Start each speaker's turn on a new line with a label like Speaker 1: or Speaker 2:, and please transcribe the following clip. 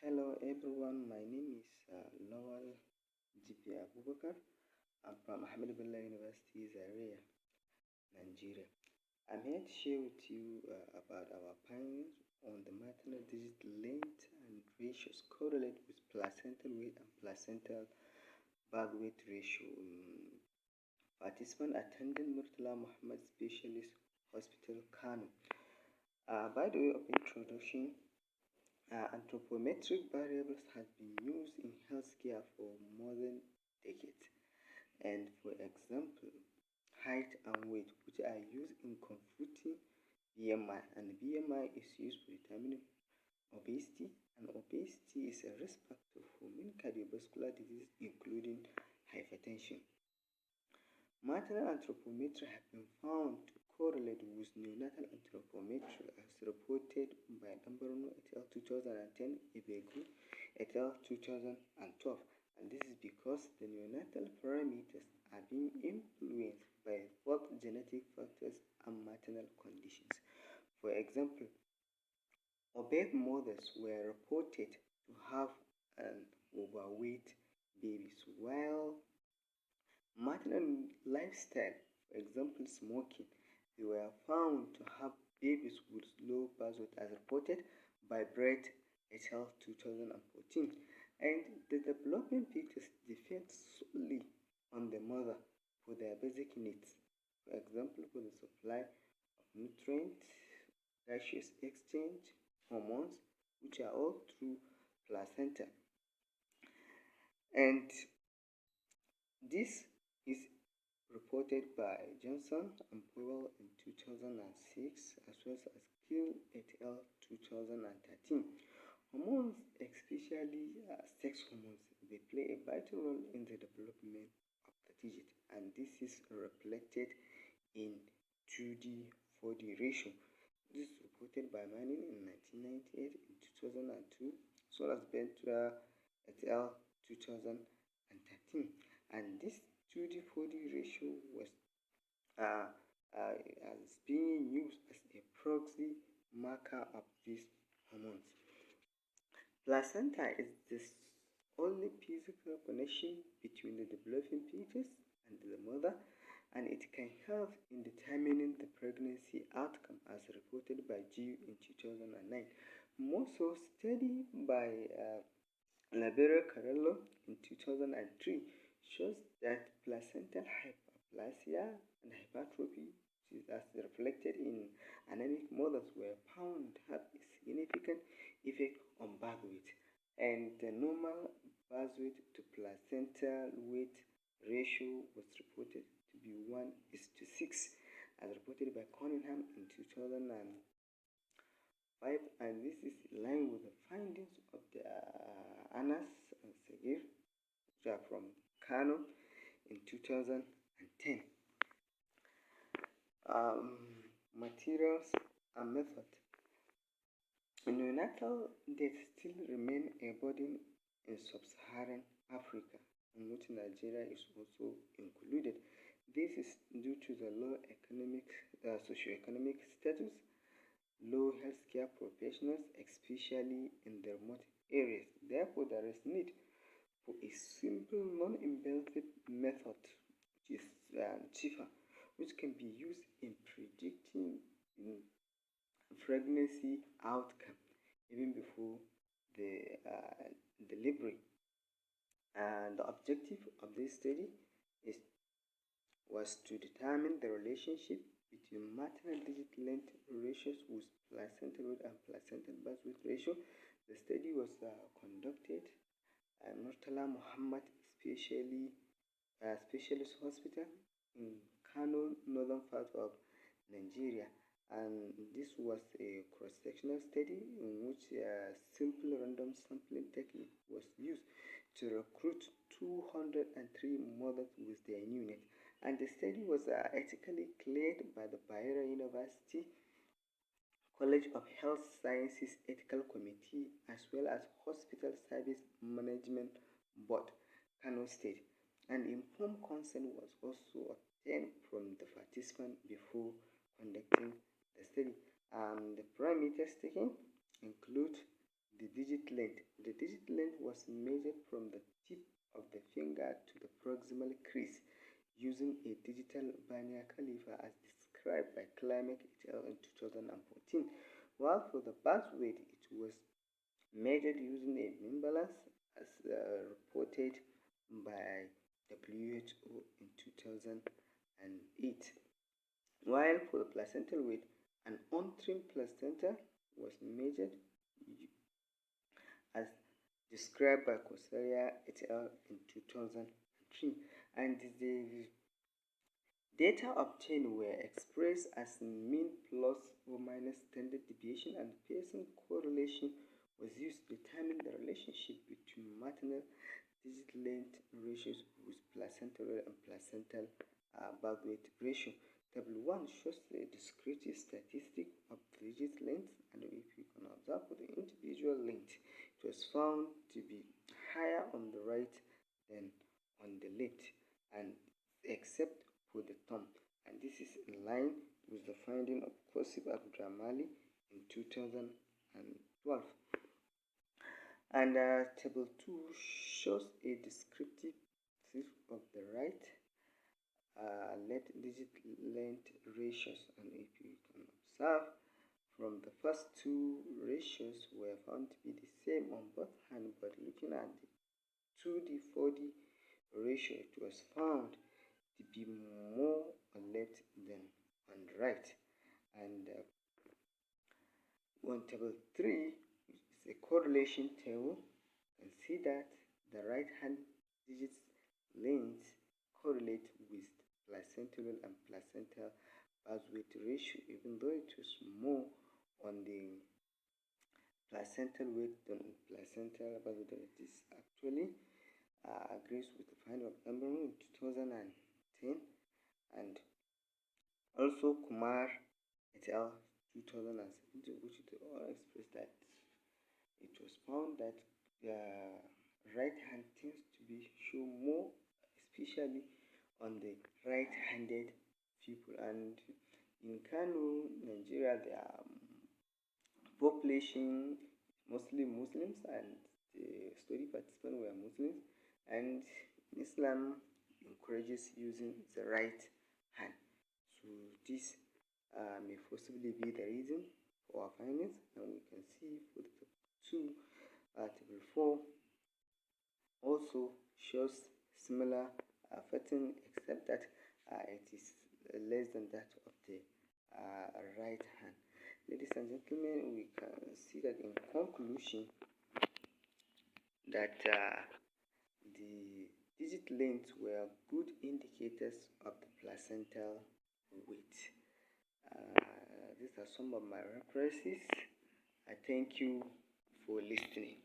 Speaker 1: Hello everyone, my name is Lawal Jibia Abubakar. I'm from Ahmedabad University, Zaria, Nigeria. I'm here to share with you about our findings on the maternal digit length and ratios correlate with placental weight and placental bag weight ratio. Participant attending Murtala Muhammad Specialist Hospital, Kano. By the way of introduction, anthropometric variables have been used in healthcare for more than decades. And for example, height and weight, which are used in computing BMI, and BMI is used for determining obesity, and obesity is a risk factor for many cardiovascular diseases, including hypertension. Maternal anthropometry have been found to correlate with neonatal anthropometry as reported by Lambrano et al. 2010, Ibegu et al. 2012. And this is because the neonatal parameters are being influenced by both genetic factors and maternal conditions. For example, obese mothers were reported to have an overweight babies, while maternal lifestyle, for example smoking, they were found to have babies with low birth weight as reported by Brett et al. 2014. And the development fetus depend solely on the mother for their basic needs, for example for the supply of nutrients, gaseous exchange, hormones, which are all through placenta. And this is reported by Johnson and Powell in 2006, as well as Gill et al. 2013. Hormones, especially sex hormones, they play a vital role in the development of the digit, and this is reflected in 2D 4D ratio. This is reported by Manning in 1998, in 2002, as well as Bentra et al. 2013. And this 2D 4D ratio was as being used as a proxy marker of these hormones. Placenta is the only physical connection between the developing fetus and the mother, and it can help in determining the pregnancy outcome as reported by G in 2009. More so, study by Labero Carello in 2003 shows that placental hyperplasia and hypertrophy, which is as reflected in anemic mothers, were found to have a significant effect on birth weight. And the normal birth weight to placental weight ratio was reported to be 1:6, as reported by Cunningham in 2005, and this is in line with the findings of the Anas and Sagir, which are from Kano in 2010. Materials and method. Neonatal death still remain a burden in sub-Saharan Africa, in which Nigeria is also included. This is due to the low socioeconomic status, low healthcare professionals, especially in the remote areas. Therefore, there is need for a simple, non-invasive method, which is cheaper, which can be used in predicting pregnancy outcome even before the delivery. And the objective of this study was to determine the relationship between maternal digit length ratios with placental weight and placental birth weight ratio. The study was conducted at Murtala Muhammad Specialist Hospital in Kano, northern part of Nigeria. And this was a cross-sectional study in which a simple random sampling technique was used to recruit 203 mothers with their unit. And the study was ethically cleared by the Bayero University College of Health Sciences Ethical Committee, as well as Hospital Service Management Board, Kano State. And informed consent was also obtained from the participant before conducting the study. The parameters taken include the digit length. The digit length was measured from the tip of the finger to the proximal crease using a digital vernier caliper as described by Climate et al. In 2014, while for the bath weight it was measured using a mean balance as reported by WHO in 2008. While for the placental weight, an untrimmed placenta was measured as described by Cosaria et al. In 2003, and the data obtained were expressed as mean plus or minus standard deviation, and Pearson correlation was used to determine the relationship between maternal digit length ratios with placental and placental birth weight ratio. Table 1 shows the descriptive statistic of digit length, and if you can observe for the individual length, it was found to be higher on the right than on the left, and except for the thumb, and this is in line with the finding of Kosib Abdramali in 2012. And table 2 shows a descriptive of the right left digit length ratios, and if you can observe from the first two ratios were found to be the same on both hands, but looking at the 2D 4D ratio, it was found to be more on left than on right. And on table 3 is a correlation table. You can see that the right hand digits length correlate with placental and placental birth weight ratio, even though it was more on the placental weight than placental birth weight. It is actually agrees with the finding of Embryo in 2010, and also Kumar et al. 2017, which they all expressed that it was found that the right hand tends to be show more, especially on the right-handed people. And in Kano, Nigeria, the population mostly Muslims, and the study participants were Muslims, and Islam encourages using the right hand. So this may possibly be the reason for our findings, and we can see for the table 4 also shows similar pattern, except that it is less than that of the right hand. Ladies and gentlemen, we can see that in conclusion that the digit lengths were good indicators of the placental weight. These are some of my references. I thank you for listening.